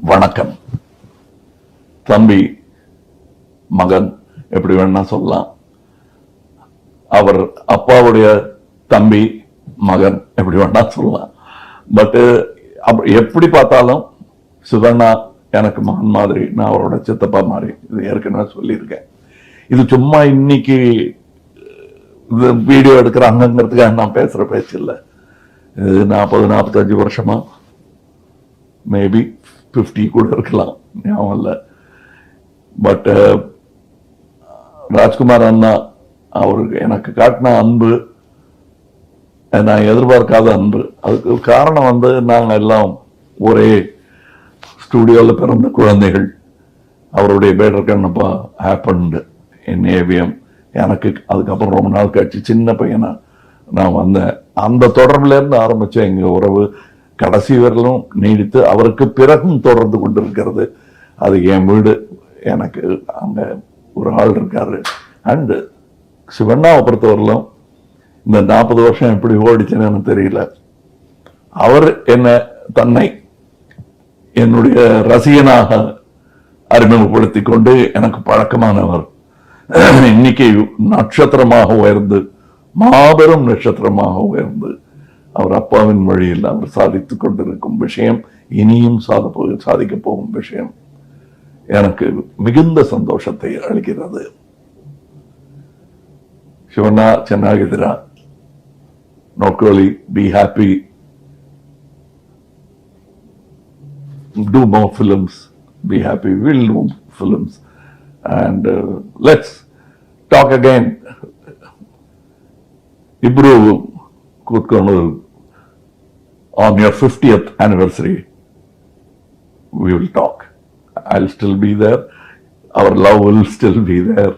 வணக்கம். தம்பி மகன் எப்படி வேணா சொல்லலாம். அவர் அப்பாவுடைய தம்பி மகன் எப்படி வேணா சொல்லலாம். பட் எப்படி பார்த்தாலும் சிவண்ணா எனக்கு மகன் மாதிரி, நான் அவரோட சித்தப்பா மாதிரி. இது ஏற்கனவே சொல்லியிருக்கேன். இது சும்மா இன்னைக்கு வீடியோ எடுக்கிறாங்கிறதுக்காக நான் பேசுற பேச்சு இல்லை. இது 40-45 வருஷமா, மேபி 50 கூட இருக்கலாம், ஞாபகம் இல்லை. பட் ராஜ்குமார் அண்ணா அவருக்கு எனக்கு காட்டின அன்பு, நான் எதிர்பார்க்காத அன்பு. அதுக்கு காரணம் நாங்கள் எல்லாம் ஒரே ஸ்டூடியோவில் பிறந்த குழந்தைகள். அவருடைய பேட்டர் கண்ணப்பா ஹேப்பன்டு என் ஏவிஎம். எனக்கு அதுக்கப்புறம் ரொம்ப நாள் கழிச்சு சின்ன பையனா நான் வந்தேன். அந்த தொடர்புலேருந்து ஆரம்பித்த எங்கள் உறவு கடைசி வரலும் நீடித்து அவருக்கு பிறகும் தொடர்ந்து கொண்டிருக்கிறது. அது என் வீடு. எனக்கு அங்கே ஒரு ஆள் இருக்காரு. அண்டு சிவண்ணாவை பொறுத்தவரையிலும் இந்த 40 வருஷம் எப்படி ஓடிச்சுன்னு எனக்கு தெரியல. அவர் தன்னை என்னுடைய ரசிகனாக அறிமுகப்படுத்தி கொண்டு எனக்கு பழக்கமானவர். இன்னைக்கு நட்சத்திரமாக உயர்ந்து, மாபெரும் நட்சத்திரமாக உயர்ந்து, அவர் அப்பாவின் வழியில் அவர் சாதித்துக் கொண்டிருக்கும் விஷயம், இனியும் சாதிக்க போகும் விஷயம் எனக்கு மிகுந்த சந்தோஷத்தை அளிக்கிறது. ಶಿವಣ್ಣ ಚೆನ್ನಾಗಿದ್ದೀರಾ? ನೋಡ್ಕೊಳ್ಳಿ, be happy, do more films, be happy, we'll do films, and let's talk again. ಇಬ್ರು ಕೂತ್ಕೊಂಡು on your 50th anniversary we will talk. I'll still be there, our love will still be there.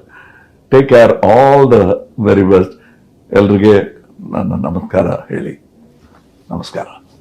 Take care, all the very best. ಎಲ್ರಿಗೆ ನನ್ನ ನಮಸ್ಕಾರ ಹೇಳಿ. ನಮಸ್ಕಾರ.